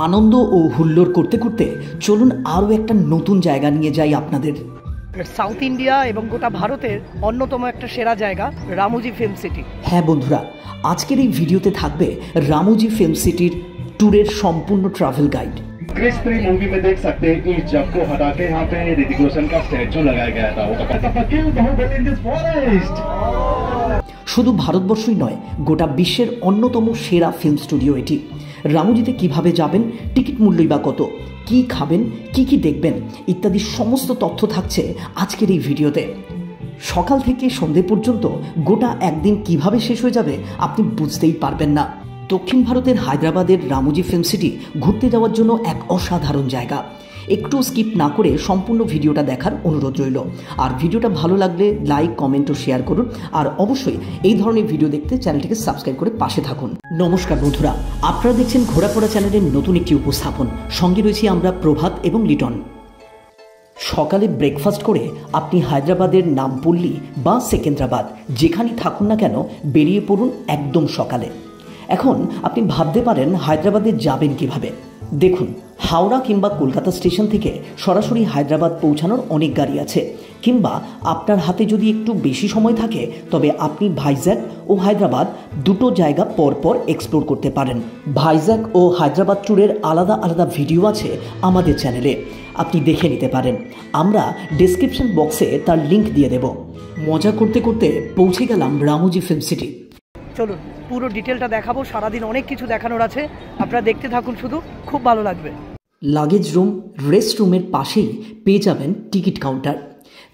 আনন্দ ও হুল্লোড় করতে করতে চলুন আরও একটা নতুন জায়গা নিয়ে যাই আপনাদের। সাউথ ইন্ডিয়া এবং গোটা ভারতের অন্যতম একটা সেরা জায়গা রামোজি ফিল্ম সিটি। হ্যাঁ বন্ধুরা, আজকের এই ভিডিওতে থাকবে রামোজি ফিল্ম সিটির ট্যুরের সম্পূর্ণ ট্রাভেল গাইড। क्रिस 3 मूवी में देख सकते हैं इस जग को हटा के यहाँ पे ऋतिक रोशन का स्टैचू लगाया गया था। वो कहता था किल बाहुबली इन दिस फॉरेस्ट। শুধু ভারতবর্ষই নয়, গোটা বিশ্বের অন্যতম সেরা ফিল্ম স্টুডিও এটি। রামোজিতে কিভাবে যাবেন, টিকিট মূল্যই বা কত, কী খাবেন, কি দেখবেন ইত্যাদি সমস্ত তথ্য থাকছে আজকের এই ভিডিওতে। সকাল থেকে সন্ধে পর্যন্ত গোটা একদিন কিভাবে শেষ হয়ে যাবে আপনি বুঝতেই পারবেন না। দক্ষিণ ভারতের হায়দ্রাবাদের রামোজি ফিল্ম সিটি ঘুরতে যাওয়ার জন্য এক অসাধারণ জায়গা। একটু স্কিপ না করে সম্পূর্ণ ভিডিওটা দেখার অনুরোধ রইল। আর ভিডিওটা ভালো লাগলে লাইক, কমেন্ট ও শেয়ার করুন। আর অবশ্যই এই ধরনের ভিডিও দেখতে চ্যানেলটিকে সাবস্ক্রাইব করে পাশে থাকুন। নমস্কার বন্ধুরা, আপনারা দেখছেন ঘোরাফোরা চ্যানেলের নতুন একটি উপস্থাপন। সঙ্গে রয়েছি আমরা প্রভাত এবং লিটন। সকালে ব্রেকফাস্ট করে আপনি হায়দ্রাবাদের নামপল্লী বা সেকেন্দ্রাবাদ যেখানেই থাকুন না কেন বেরিয়ে পড়ুন একদম সকালে। এখন আপনি ভাবতে পারেন হায়দ্রাবাদে যাবেন কিভাবে। দেখুন, হাওড়া কিংবা কলকাতা স্টেশন থেকে সরাসরি হায়দ্রাবাদ পৌঁছানোর অনেক গাড়ি আছে, কিংবা আপনার হাতে যদি একটু বেশি সময় থাকে তবে আপনি ভাইজ্যাক ও হায়দ্রাবাদ দুটো জায়গা পরপর এক্সপ্লোর করতে পারেন। ভাইজ্যাক ও হায়দ্রাবাদ ট্যুরের আলাদা আলাদা ভিডিও আছে আমাদের চ্যানেলে, আপনি দেখে নিতে পারেন। আমরা ডেসক্রিপশন বক্সে তার লিঙ্ক দিয়ে দেব। মজা করতে করতে পৌঁছে গেলাম রামোজি ফিল্ম সিটি। চলুন পুরো ডিটেলটা দেখাবো, সারাদিন অনেক কিছু দেখানোর আছে, আপনারা দেখতে থাকুন, শুধু খুব ভালো লাগবে। লাগেজ রুম, রেস্ট রুমের পাশেই পেয়ে যাবেন টিকিট কাউন্টার,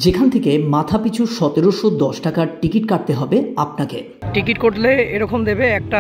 যেখান থেকে মাথাপিছু 1710 টাকার টিকিট কাটতে হবে আপনাকে। টিকিট করলে এরকম দেবে একটা,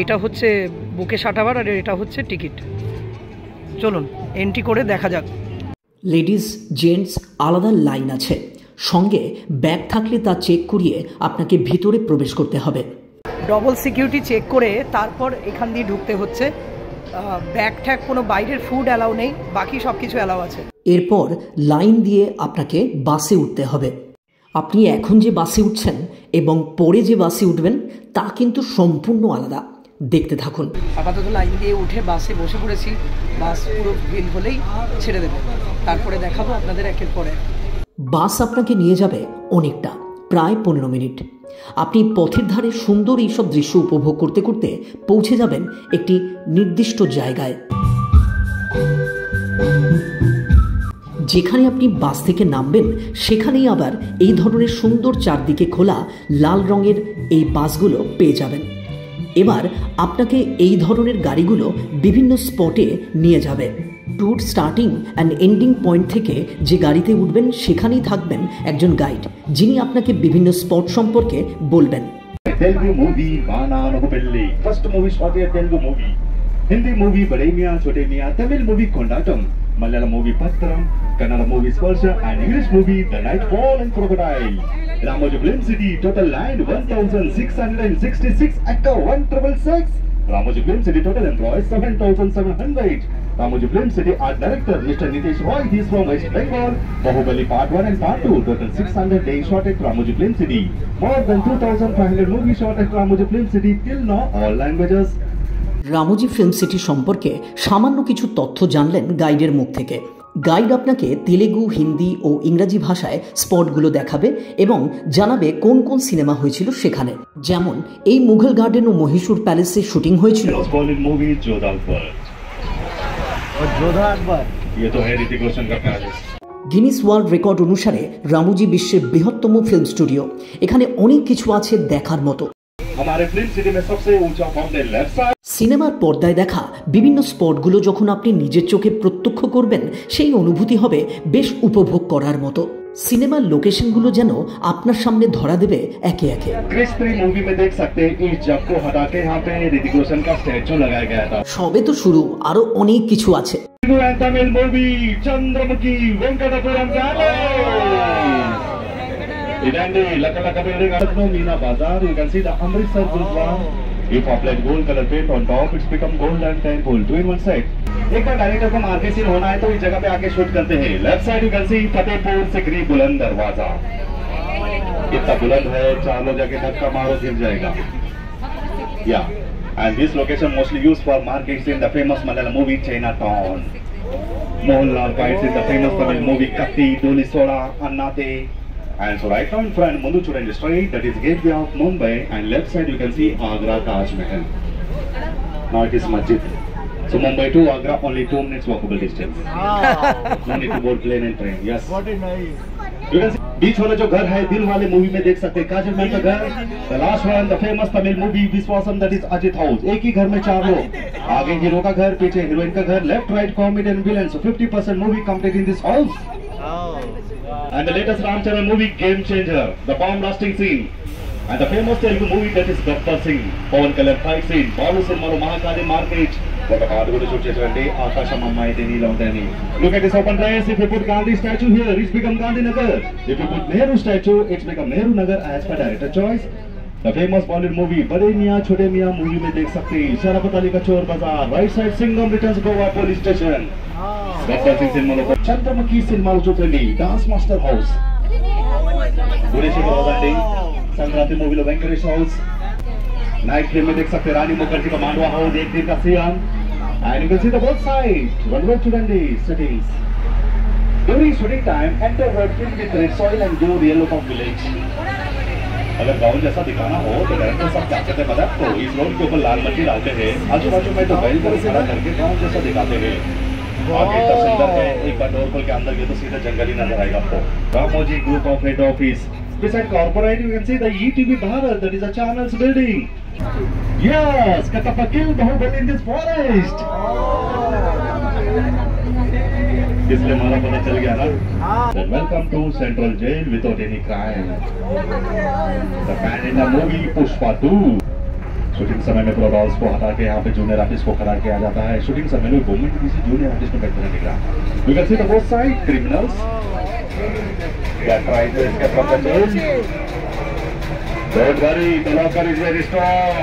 এটা হচ্ছে বুকে 60 আবার, আর এটা হচ্ছে টিকিট। চলুন এন্ট্রি করে দেখা যাক। লেডিস জেন্টস আলাদা লাইন আছে, সঙ্গে ব্যাগ থাকলে তা চেক করিয়ে আপনাকে ভিতরে প্রবেশ করতে হবে। ডবল সিকিউরিটি চেক করে তারপর এখান দিয়ে ঢুকতে হচ্ছে। ব্যাগ ট্যাগ কোনো বাইরের ফুড অ্যালাউ নেই, বাকি সব কিছু অ্যালাউ আছে। এরপর লাইন দিয়ে আপনাকে বাসে উঠতে হবে। আপনি এখন যে বাসে উঠছেন এবং পরে যে বাসে উঠবেন তা কিন্তু সম্পূর্ণ আলাদা, দেখতে থাকুন। আপাতত লাইন দিয়ে উঠে বাসে বসে পড়েছি, বাস পুরো ভিড় হলেই ছেড়ে দেবে, তারপরে দেখাবো আপনাদের একের পরে। বাস আপনাকে নিয়ে যাবে অনেকটা, প্রায় 15 মিনিট। আপনি পথের ধারে সুন্দর এইসব দৃশ্য উপভোগ করতে করতে পৌঁছে যাবেন একটি নির্দিষ্ট জায়গায়, যেখানে আপনি বাস থেকে নামবেন সেখানেই আবার এই ধরনের সুন্দর চারদিকে খোলা লাল রঙের এই বাসগুলো পেয়ে যাবেন। এবার আপনাকে এই ধরনের গাড়িগুলো বিভিন্ন স্পটে নিয়ে যাবে। Tour starting and ending point থেকে যে গাড়িতে উঠবেন সেখানেই থাকবেন একজন গাইড, যিনি আপনাকে বিভিন্ন স্পট সম্পর্কে বলবেন। तेलुगु मूवी माना नहुपेल्ली, फर्स्ट मूवी शॉट है Telugu movie, Hindi movie Bade Miyan Chhote Miyan, Tamil movie Kondattam, Malayalam movie Pathram, Kannada movie Sparsh and English movie The Nightfall and Crocodile. Ramoji Film City total line 1666 acca 1666. Ramoji Film City total employees 7700. Ramoji Film City art director Mr. Nitesh Roy, he is from West Bengal. Bahubali Part 1 and Part 2 total 600 days shot at Ramoji Film City. More than 2500 movies shot at Ramoji Film City till now, all languages. Ramoji film city সম্পর্কে সামান্য কিছু তথ্য জানলেন গাইডের মুখ থেকে। Guide আপনাকে তেলেগু, হিন্দি ও ইংরাজি ভাষায় স্পটগুলো দেখাবে এবং জানাবে কোন কোন সিনেমা হয়েছিল সেখানে। যেমন এই মুঘল গার্ডেন ও মহীশূর প্যালেসে শুটিং হয়েছিল। গিনিস ওয়ার্ল্ড রেকর্ড অনুসারে রামোজি বিশ্বের বৃহত্তম ফিল্ম স্টুডিও। এখানে অনেক কিছু আছে দেখার মতো। সিনেমার পর্দায় দেখা বিভিন্ন স্পটগুলো যখন আপনি নিজের চোখে প্রত্যক্ষ করবেন সেই অনুভূতি হবে বেশ উপভোগ করার মতো। সিনেমার লোকেশনগুলো যেন আপনার সামনে ধরা দেবে একে একে। क्रिस 3 मूवी में देख सकते हैं इस जग को हटा के यहाँ पे ऋतिक रोशन का स्टैचू लगाया गया था। সবে তো শুরু, আরো অনেক কিছু আছে। तमिल मूवी चंद्रमुखी वेंकटपुरम इधर लकलक बिल्डिंग मीना बाजार, you can see the Amritsar Gurdwara. If applied gold color paint on top, it's become gold and gold, 2 in 1 set. एक बार डायरेक्टर को मार्केट सीन होना है तो इस जगह पे आके शूट करते हैं। Left side you can see Fatehpur Sikri बुलंद दरवाजा, इतना बुलंद है 4 लोग जाके धक्का मारो गिर जाएगा। या And this location mostly used for markets in the famous Malayalam movie Chinatown. Mohanlal fights in the famous Tamil movie Katti, Doli Soda, Annate. And so right now in front, Mundu Chudandi Street, that is gateway of Mumbai, and left side you can see Agra Taj Mahal. Now it is Masjid. So Mumbai to Agra only 2 minutes walkable distance. No need to board plane and train. Yes. What is nice. You can see बीच वाला जो घर है दिल वाले movie में देख सकते हैं काजल मैम का घर. The last one, the famous Tamil movie विश्वासम, that is Ajit House. एक ही घर में 4 लोग. आगे हीरो का घर, पीछे हीरोइन का घर, left right comedy and villain. So 50% movie complete in this house. And the latest Ramcharan movie Game Changer, the bomb blasting scene. And the famous Telugu movie that is Gabbar Singh, Pawan Kalyan fight scene, Balu Cinema Mahakali Market. What a hard to shoot chesandi Akasham Ammai Denila Deni. Look at this open place. If you put Gandhi statue here, it's become Gandhi Nagar. If you put Nehru statue, it's become Nehru Nagar as per director choice. The famous Bollywood movie Bade Miyan Chote Miyan movie में देख सकते हैं. शराफत अली का चोर बाजार. Right side Singham returns Goa police station. Gabbar Singh cinema lo Chandramukhi cinema lo chutandi. Dance Master House. Gureshekar Odandi. Sankranti movie लो Venkatesh house. Night film में देख सकते हैं रानी मुखर्जी का मांडवा हाउस, एक दिन का CM. And you can see the both sides. Runway Chudandi cities. During shooting time, enter word filled with red soil and go yellow from village. अगर गाँव जैसा दिखाना हो तो डायरेक्टर सब क्या करते हैं पता है? तो इस रोड के ऊपर लाल मट्टी डालते हैं, आजू बाजू में तो बैल को खड़ा करके गाँव जैसा दिखाते हैं. आगे इतना सुंदर है, एक बार डोर खोल के अंदर गए तो सीधा जंगल ही नजर आएगा आपको. Ramoji group of head office. Beside corporate, you can see the ETV Bharat, that is a channels building. Yes, Katapakil Bahubali in this forest. इसलिए हमारा पता चल गया ना. Then welcome to Central Jail without any crime. The man in the movie Pushpa 2. Shooting समय में प्रोडॉल्स को हटा के यहाँ पे जूनियर आर्टिस्ट को खड़ा किया जाता है. शूटिंग समय में गवर्नमेंट किसी जूनियर आर्टिस्ट को बैठने निकला. You can see the both side criminals. They are trying to escape from the jail. Don't worry, the locker is very strong.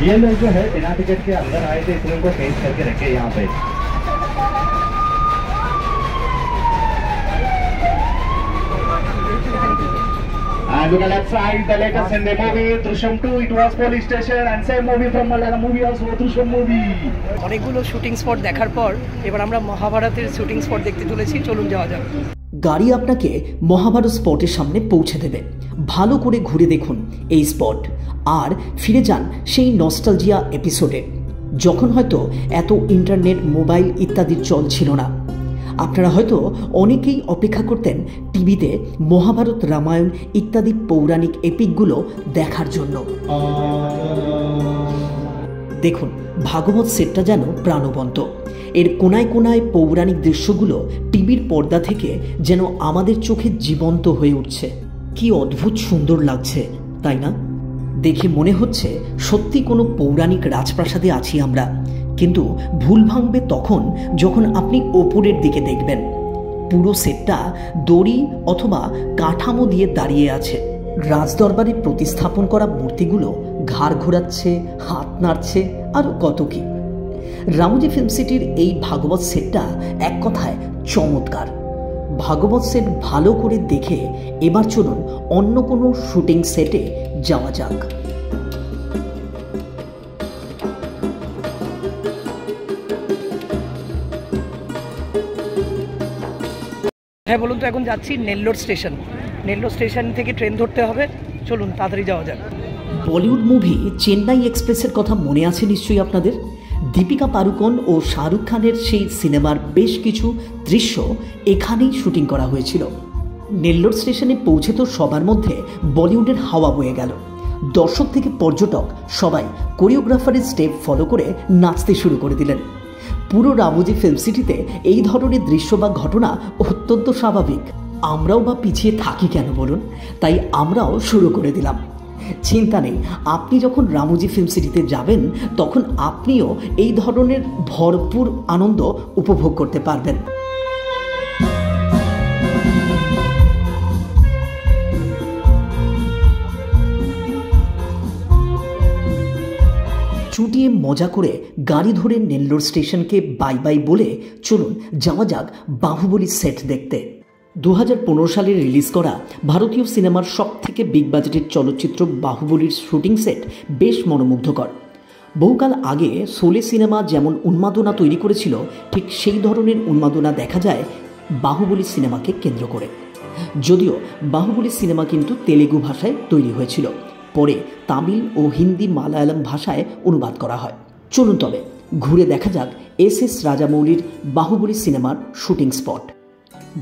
ये लोग जो है बिना टिकट के अंदर आए थे, इसलिए उनको पेश करके रखे यहाँ पे. And look at that side, the latest in the movie Drishyam 2, it was police station, and same movie from Malayalam movie also Drishyam movie. অনেকগুলো শুটিং স্পট দেখার পর এবার আমরা মহাভারতের শুটিং স্পট দেখতে চলেছি. চলুন যাওয়া যাক. গাড়ি আপনাকে মহাভারত স্পটের সামনে পৌঁছে দেবে. ভালো করে ঘুরে দেখুন এই স্পট আর ফিরে যান সেই নস্টালজিয়া এপিসোডে, যখন হয়তো এত ইন্টারনেট, মোবাইল ইত্যাদির চল ছিল না. আপনারা হয়তো অনেকেই অপেক্ষা করতেন টিভিতে মহাভারত, রামায়ণ ইত্যাদি পৌরাণিক এপিকগুলো দেখার জন্য. দেখুন ভাগবত সেটটা যেন প্রাণবন্ত. এর কোনায় কোনায় পৌরাণিক দৃশ্যগুলো টিভির পর্দা থেকে যেন আমাদের চোখে জীবন্ত হয়ে উঠছে. কি অদ্ভুত সুন্দর লাগছে, তাই না? দেখে মনে হচ্ছে সত্যি কোনো পৌরাণিক রাজপ্রাসাদে আছি আমরা. কিন্তু ভুল ভাঙবে তখন যখন আপনি ওপরের দিকে দেখবেন পুরো সেটটা দড়ি অথবা কাঠামো দিয়ে দাঁড়িয়ে আছে. রাজদরবারে প্রতিস্থাপন করা মূর্তিগুলো ঘাড় ঘোরাচ্ছে, হাত নাড়ছে, আরও কত কি. রামোজি ফিল্ম সিটির এই ভাগবত সেটটা এক কথায় চমৎকার. ভাগবত সেট ভালো করে দেখে এবার চলুন অন্য কোনো শুটিং সেটে যাওয়া যাক. হ্যাঁ বলুন তো, এখন যাচ্ছি নেল্লোর স্টেশন. নেল্লোর স্টেশন থেকে ট্রেন ধরতে হবে. চলুন তাড়াতাড়ি যাওয়া যাক. বলিউড মুভি চেন্নাই এক্সপ্রেসের কথা মনে আছে নিশ্চয়ই আপনাদের. দীপিকা পাড়ুকোন ও শাহরুখ খানের সেই সিনেমার বেশ কিছু দৃশ্য এখানেই শুটিং করা হয়েছিল. নেল্লোর স্টেশনে পৌঁছে তো সবার মধ্যে বলিউডের হাওয়া বয়ে গেল. দর্শক থেকে পর্যটক সবাই কোরিওগ্রাফারের স্টেপ ফলো করে নাচতে শুরু করে দিলেন. পুরো রামোজি ফিল্ম সিটিতে এই ধরনের দৃশ্য বা ঘটনা অত্যন্ত স্বাভাবিক. আমরাও বা পিছিয়ে থাকি কেন বলুন? তাই আমরাও শুরু করে দিলাম. চিন্তা নেই, আপনি যখন রামোজি ফিল্ম সিটিতে যাবেন তখন আপনিও এই ধরনের ভরপুর আনন্দ উপভোগ করতে পারবেন. চুটিয়ে মজা করে গাড়ি ধরে নেল্লোর স্টেশনকে বাই বাই বলে চলুন যাওয়া যাক বাহুবলী সেট দেখতে. 2015 সালে রিলিজ করা ভারতীয় সিনেমার সবথেকে বিগ বাজেটের চলচ্চিত্র বাহুবলীর শুটিং সেট বেশ মনোমুগ্ধকর। বহুকাল আগে শোলে সিনেমা যেমন উন্মাদনা তৈরি করেছিল, ঠিক সেই ধরনের উন্মাদনা দেখা যায় বাহুবলী সিনেমাকে কেন্দ্র করে। যদিও বাহুবলী সিনেমা কিন্তু তেলেগু ভাষায় তৈরি হয়েছিল, পরে তামিল ও হিন্দি মালায়ালাম ভাষায় অনুবাদ করা হয়। চলুন তবে ঘুরে দেখা যাক এস রাজামৌলির বাহুবলী সিনেমার শুটিং স্পট।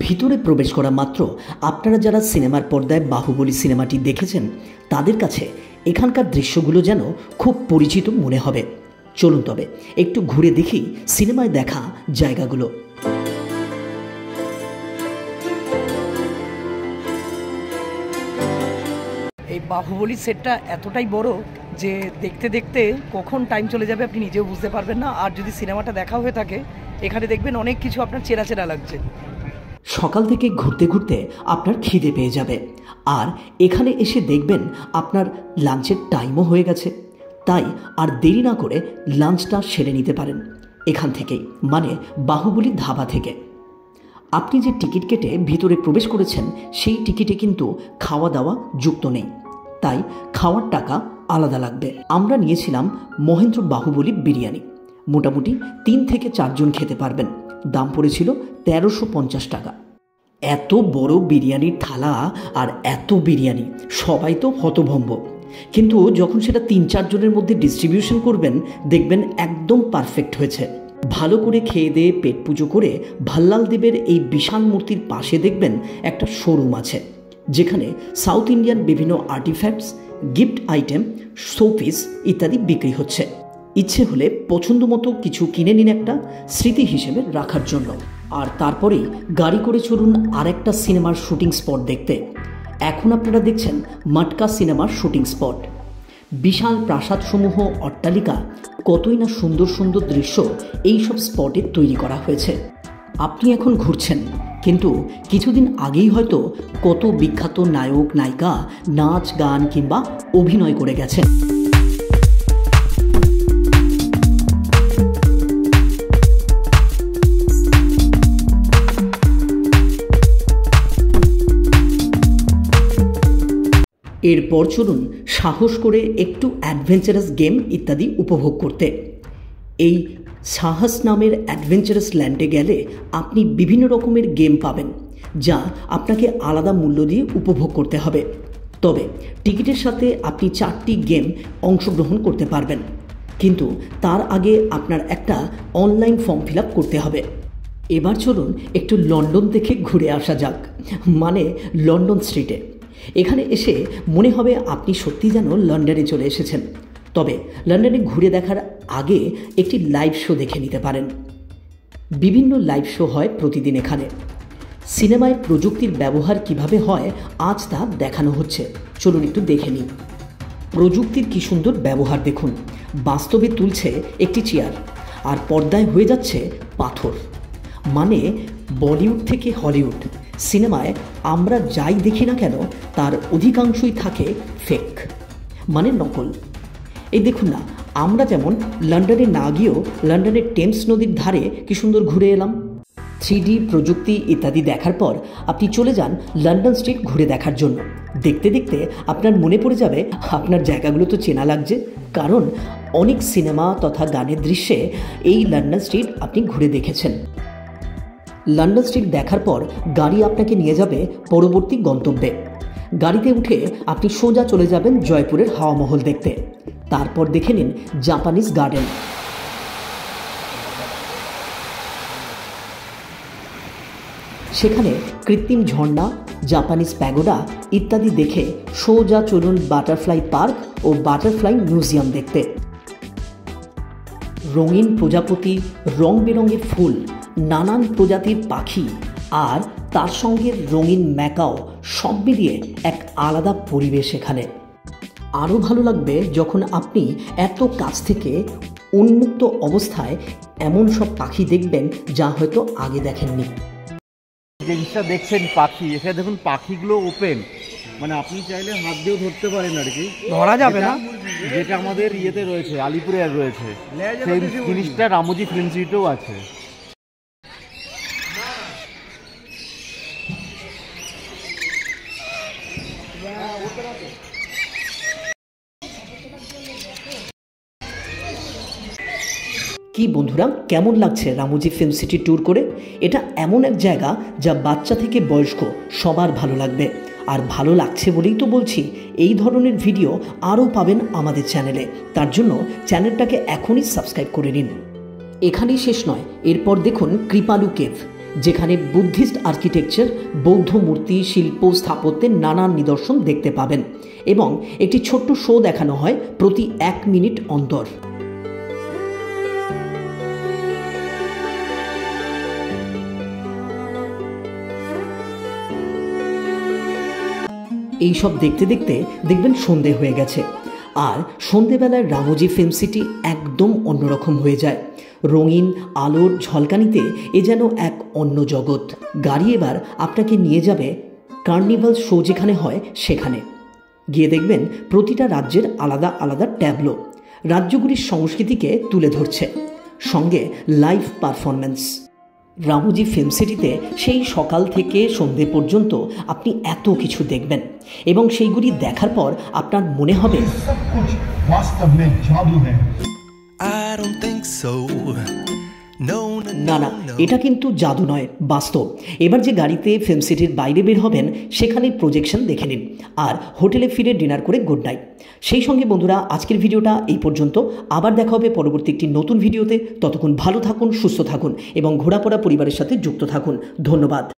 ভিতরে প্রবেশ করা মাত্র আপনারা যারা সিনেমার পর্দায় বাহুবলী সিনেমাটি দেখেছেন তাদের কাছে এখানকার দৃশ্যগুলো যেন খুব পরিচিত মনে হবে। চলুন তবে একটু ঘুরে দেখি সিনেমায় দেখা জায়গাগুলো। এই বাহুবলী সেটটা এতটাই বড় যে দেখতে দেখতে কখন টাইম চলে যাবে আপনি নিজেও বুঝতে পারবেন না। আর যদি সিনেমাটা দেখা হয়ে থাকে এখানে দেখবেন অনেক কিছু আপনার চেনা চেনা লাগছে। সকাল থেকে ঘুরতে ঘুরতে আপনার খিদে পেয়ে যাবে, আর এখানে এসে দেখবেন আপনার লাঞ্চের টাইমও হয়ে গেছে। তাই আর দেরি না করে লাঞ্চটা সেরে নিতে পারেন এখান থেকেই, মানে বাহুবলী ধাবা থেকে। আপনি যে টিকিট কেটে ভিতরে প্রবেশ করেছেন সেই টিকিটে কিন্তু খাওয়া দাওয়া যুক্ত নেই, তাই খাওয়ার টাকা আলাদা লাগবে। আমরা নিয়েছিলাম মহেন্দ্র বাহুবলী বিরিয়ানি, মোটামুটি 3 থেকে 4 জন খেতে পারবেন। দাম পড়েছিল 1350 টাকা। এত বড় বিরিয়ানির থালা আর এত বিরিয়ানি, সবাই তো হতভম্ব। কিন্তু যখন সেটা 3-4 জনের মধ্যে ডিস্ট্রিবিউশন করবেন দেখবেন একদম পারফেক্ট হয়েছে। ভালো করে খেয়ে দিয়ে পেট পুজো করে ভাল্লাল দেবের এই বিশাল মূর্তির পাশে দেখবেন একটা শোরুম আছে, যেখানে সাউথ ইন্ডিয়ান বিভিন্ন আর্টিফ্যাক্টস, গিফট আইটেম, শোপিস ইত্যাদি বিক্রি হচ্ছে। ইচ্ছে হলে পছন্দ মতো কিছু কিনে নিন একটা স্মৃতি হিসেবে রাখার জন্য। আর তারপরেই গাড়ি করে চলুন আরেকটা সিনেমার শুটিং স্পট দেখতে। এখন আপনারা দেখছেন মটকা সিনেমার শুটিং স্পট। বিশাল প্রাসাদসমূহ, অট্টালিকা, কতই না সুন্দর সুন্দর দৃশ্য এইসব স্পটে তৈরি করা হয়েছে। আপনি এখন ঘুরছেন, কিন্তু কিছুদিন আগেই হয়তো কত বিখ্যাত নায়ক নায়িকা নাচ গান কিংবা অভিনয় করে গেছেন। এরপর চলুন সাহস করে একটু অ্যাডভেঞ্চারাস গেম ইত্যাদি উপভোগ করতে। এই সাহস নামের অ্যাডভেঞ্চারাস ল্যান্ডে গেলে আপনি বিভিন্ন রকমের গেম পাবেন, যা আপনাকে আলাদা মূল্য দিয়ে উপভোগ করতে হবে। তবে টিকিটের সাথে আপনি 4টি গেম অংশগ্রহণ করতে পারবেন, কিন্তু তার আগে আপনার একটা অনলাইন ফর্ম ফিল আপ করতে হবে। এবার চলুন একটু লন্ডন থেকে ঘুরে আসা যাক, মানে লন্ডন স্ট্রিটে। এখানে এসে মনে হবে আপনি সত্যি যেন লন্ডনে চলে এসেছেন। তবে লন্ডনে ঘুরে দেখার আগে একটি লাইভ শো দেখে নিতে পারেন। বিভিন্ন লাইভ শো হয় প্রতিদিন এখানে। সিনেমায় প্রযুক্তির ব্যবহার কিভাবে হয় আজ তা দেখানো হচ্ছে। চলুন একটু দেখে নিন। প্রযুক্তির কি সুন্দর ব্যবহার দেখুন। বাস্তবে তুলছে একটি চেয়ার, আর পর্দায় হয়ে যাচ্ছে পাথর। মানে বলিউড থেকে হলিউড সিনেমায় আমরা যাই দেখি না কেন তার অধিকাংশই থাকে ফেক, মানে নকল। এই দেখুন না, আমরা যেমন লন্ডনে না গিয়েও লন্ডনের টেমস নদীর ধারে কি সুন্দর ঘুরে এলাম। 3D প্রযুক্তি ইত্যাদি দেখার পর আপনি চলে যান লন্ডন স্ট্রিট ঘুরে দেখার জন্য। দেখতে দেখতে আপনার মনে পড়ে যাবে আপনার জায়গাগুলো তো চেনা লাগছে, কারণ অনেক সিনেমা তথা গানের দৃশ্যে এই লন্ডন স্ট্রিট আপনি ঘুরে দেখেছেন। লন্ডন স্ট্রিট দেখার পর গাড়ি আপনাকে নিয়ে যাবে পরবর্তী গন্তব্যে। গাড়িতে উঠে আপনি সোজা চলে যাবেন জয়পুরের হাওয়া মহল দেখতে। তারপর দেখে নিন জাপানিজ গার্ডেন। সেখানে কৃত্রিম ঝর্ণা, জাপানিজ প্যাগোডা ইত্যাদি দেখে সোজা চলুন বাটারফ্লাই পার্ক ও বাটারফ্লাই মিউজিয়াম দেখতে। রঙিন প্রজাপতি, রং বেরঙের ফুল, নানান প্রজাতির পাখি আর তার সঙ্গে রঙিন ম্যাকাও সব মিলিয়ে এক আলাদা পরিবেশ এখানে। আরও ভালো লাগবে যখন আপনি এত কাছ থেকে উন্মুক্ত অবস্থায় এমন সব পাখি দেখবেন যা হয়তো আগে দেখেননি। জিনিসটা দেখছেন পাখি, এখানে দেখুন পাখিগুলো ওপেন, মানে আপনি চাইলে হাত দিয়েও ধরতে পারেন আর কি, ধরা যাবে না। যেটা আমাদের ইয়েতে রয়েছে, আলিপুরে রয়েছে, সেই জিনিসটা রামোজি ফিল্ম সিটিতেও আছে। কি বন্ধুরা, কেমন লাগছে রামোজি ফিল্ম সিটি ট্যুর করে? এটা এমন এক জায়গা যা বাচ্চা থেকে বয়স্ক সবার ভালো লাগবে। আর ভালো লাগছে বলেই তো বলছি, এই ধরনের ভিডিও আরও পাবেন আমাদের চ্যানেলে। তার জন্য চ্যানেলটাকে এখনই সাবস্ক্রাইব করে নিন। এখানেই শেষ নয়, এরপর দেখুন কৃপালু কেভ, যেখানে বুদ্ধিস্ট আর্কিটেকচার, বৌদ্ধ মূর্তি, শিল্প, স্থাপত্যের নানান নিদর্শন দেখতে পাবেন এবং একটি ছোট্ট শো দেখানো হয় প্রতি 1 মিনিট অন্তর। এইসব দেখতে দেখতে দেখবেন সন্ধে হয়ে গেছে। আর সন্ধেবেলায় রামোজি ফিল্ম সিটি একদম অন্যরকম হয়ে যায়। রঙিন আলোর ঝলকানিতে এ যেন এক অন্য জগৎ। গাড়ি এবার আপনাকে নিয়ে যাবে কার্নিভাল শো যেখানে হয় সেখানে। গিয়ে দেখবেন প্রতিটা রাজ্যের আলাদা আলাদা ট্যাবলো রাজ্যগুলির সংস্কৃতিকে তুলে ধরছে, সঙ্গে লাইভ পারফরমেন্স। রামোজি ফিল্ম সিটিতে সেই সকাল থেকে সন্ধে পর্যন্ত আপনি এত কিছু দেখবেন এবং সেইগুলি দেখার পর আপনার মনে হবে না না, এটা কিন্তু জাদু নয়, বাস্তব। এবার যে গাড়িতে ফিল্ম সিটির বাইরে বের হবেন সেখানে প্রজেকশন দেখে নিন আর হোটেলে ফিরে ডিনার করে গুড নাইট। সেই সঙ্গে বন্ধুরা, আজকের ভিডিওটা এই পর্যন্ত। আবার দেখা হবে পরবর্তী একটি নতুন ভিডিওতে। ততক্ষণ ভালো থাকুন, সুস্থ থাকুন এবং ঘোরাফেরা পরিবারের সাথে যুক্ত থাকুন। ধন্যবাদ।